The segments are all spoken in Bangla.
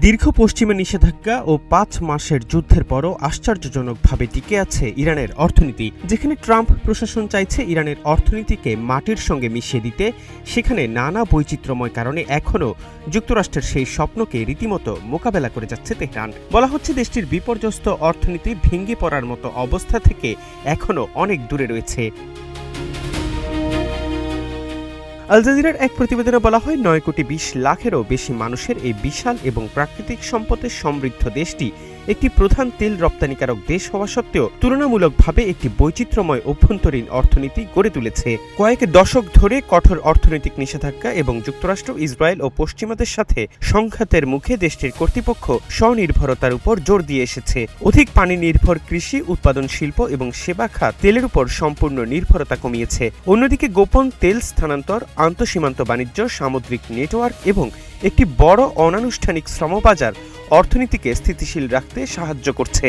দীর্ঘ পশ্চিমা নিষেধাজ্ঞা ও ৫ মাসের যুদ্ধের পরও আশ্চর্যজনকভাবে টিকে আছে ইরানের অর্থনীতি। যেখানে ট্রাম্প প্রশাসন চাইছে ইরানের অর্থনীতিকে মাটির সঙ্গে মিশিয়ে দিতে, সেখানে নানা বৈচিত্র্যময় কারণে এখনও যুক্তরাষ্ট্রের সেই স্বপ্নকে রীতিমতো মোকাবেলা করে যাচ্ছে তেহরান। বলা হচ্ছে দেশটির বিপর্যস্ত অর্থনীতি ভেঙে পড়ার মতো অবস্থা থেকে এখনও অনেক দূরে রয়েছে। আল জাজিরার এক প্রতিবেদনে বলা হয় ৯ কোটি ২০ লাখেরও বেশি মানুষের এই বিশাল এবং প্রাকৃতিক সম্পদে সমৃদ্ধ দেশটি একটি প্রধান তেল রপ্তানিকারক দেশ হওয়া সত্ত্বেও তুলনামূলকভাবে একটি বৈচিত্র্যময় অভ্যন্তরীণ অর্থনীতি গড়ে তুলেছে। কয়েক দশক ধরে কঠোর অর্থনৈতিক নিষেধাজ্ঞা এবং যুক্তরাষ্ট্র, ইসরায়েল ও পশ্চিমাদের সাথে সংঘাতের মুখে দেশটির কর্তৃপক্ষ স্বনির্ভরতার উপর জোর দিয়ে এসেছে। অধিক পানি নির্ভর কৃষি, উৎপাদন শিল্প এবং সেবা খাত তেলের উপর সম্পূর্ণ নির্ভরতা কমিয়েছে। অন্যদিকে গোপন তেল স্থানান্তর, আন্তঃসীমান্ত বাণিজ্য, সামুদ্রিক নেটওয়ার্ক এবং একটি বড় অনানুষ্ঠানিক শ্রমবাজার অর্থনীতিকে স্থিতিশীল রাখতে সাহায্য করছে।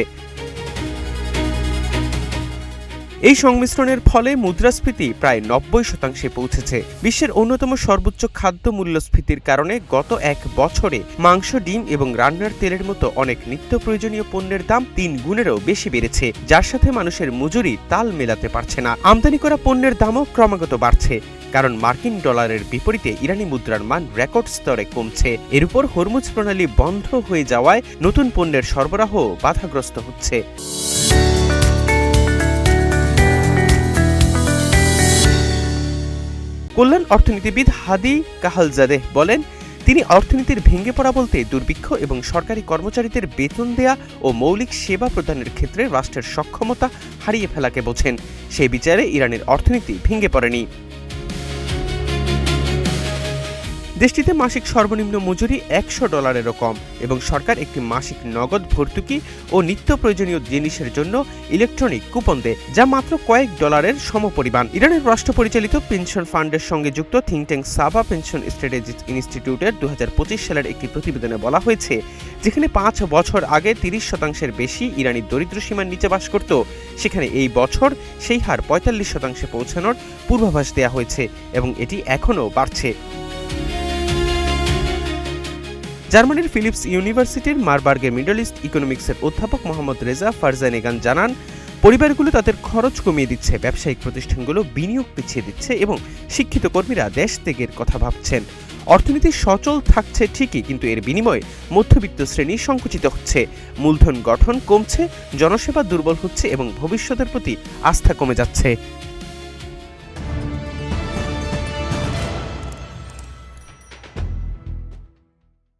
এই সংমিশ্রণের ফলে মুদ্রাস্ফীতি প্রায় ৯০% পৌঁছেছে। বিশ্বের অন্যতম সর্বোচ্চ খাদ্য মূল্যস্ফীতির কারণে গত এক বছরে মাংস, ডিম এবং রান্নার তেলের মতো অনেক নিত্য প্রয়োজনীয় পণ্যের দাম ৩ গুণেরও বেশি বেড়েছে, যার সাথে মানুষের মজুরি তাল মেলাতে পারছে না। আমদানি করা পণ্যের দামও ক্রমাগত বাড়ছে, কারণ মার্কিন ডলারের বিপরীতে ইরানি মুদ্রার মান রেকর্ড স্তরে কমছে। এর উপর হরমুজ প্রণালী বন্ধ হয়ে যাওয়ায় নতুন পণ্যের সরবরাহ বাধাগ্রস্ত হচ্ছে। কল্যাণ অর্থনীতিবিদ হাদি কাহালজাদেহ বলেন, তিনি অর্থনীতির ভেঙে পড়া বলতে দুর্ভিক্ষ এবং সরকারি কর্মচারীদের বেতন দেয়া ও মৌলিক সেবা প্রদানের ক্ষেত্রে রাষ্ট্রের সক্ষমতা হারিয়ে ফেলাকে বোঝেন। সেই বিচারে ইরানের অর্থনীতি ভেঙে পড়েনি। দেশটিতে মাসিক সর্বনিম্ন মজুরি $১০০ কম এবং সরকার একটি মাসিক নগদ ভর্তুকি ও নিত্য প্রয়োজনীয় জিনিসের জন্য ইলেকট্রনিক কুপন দেয়, যা মাত্র কয়েক ডলারের সমপরিমাণ। ইরানের রাষ্ট্র পরিচালিত পেনশন ফান্ডের সঙ্গে যুক্ত থিঙ্ক ট্যাঙ্ক সাবা পেনশন স্ট্র্যাটেজিস ইনস্টিটিউটের ২০২৫ সালের একটি প্রতিবেদনে বলা হয়েছে, যেখানে ৫ বছর আগে ৩০% বেশি ইরানি দরিদ্র সীমার নিচে বাস করত, সেখানে এই বছর সেই হার ৪৫% পৌঁছানোর পূর্বাভাস দেওয়া হয়েছে এবং এটি এখনও বাড়ছে। জার্মানির ফিলিপস ইউনিভার্সিটির মারবার্গের মিডল ইস্ট ইকোনমিক্সের অধ্যাপক মোহাম্মদ রেজা ফারজানেগান জানান, পরিবারগুলো তাদের খরচ কমিয়ে দিচ্ছে, ব্যবসায়িক প্রতিষ্ঠানগুলো বিনিয়োগ পিছিয়ে দিচ্ছে এবং শিক্ষিত কর্মীরা দেশ ত্যাগের কথা ভাবছেন। অর্থনীতি সচল থাকছে ঠিকই, কিন্তু এর বিনিময়ে মধ্যবিত্ত শ্রেণী সংকুচিত হচ্ছে, মূলধন গঠন কমছে, জনসেবা দুর্বল হচ্ছে এবং ভবিষ্যতের প্রতি আস্থা কমে যাচ্ছে।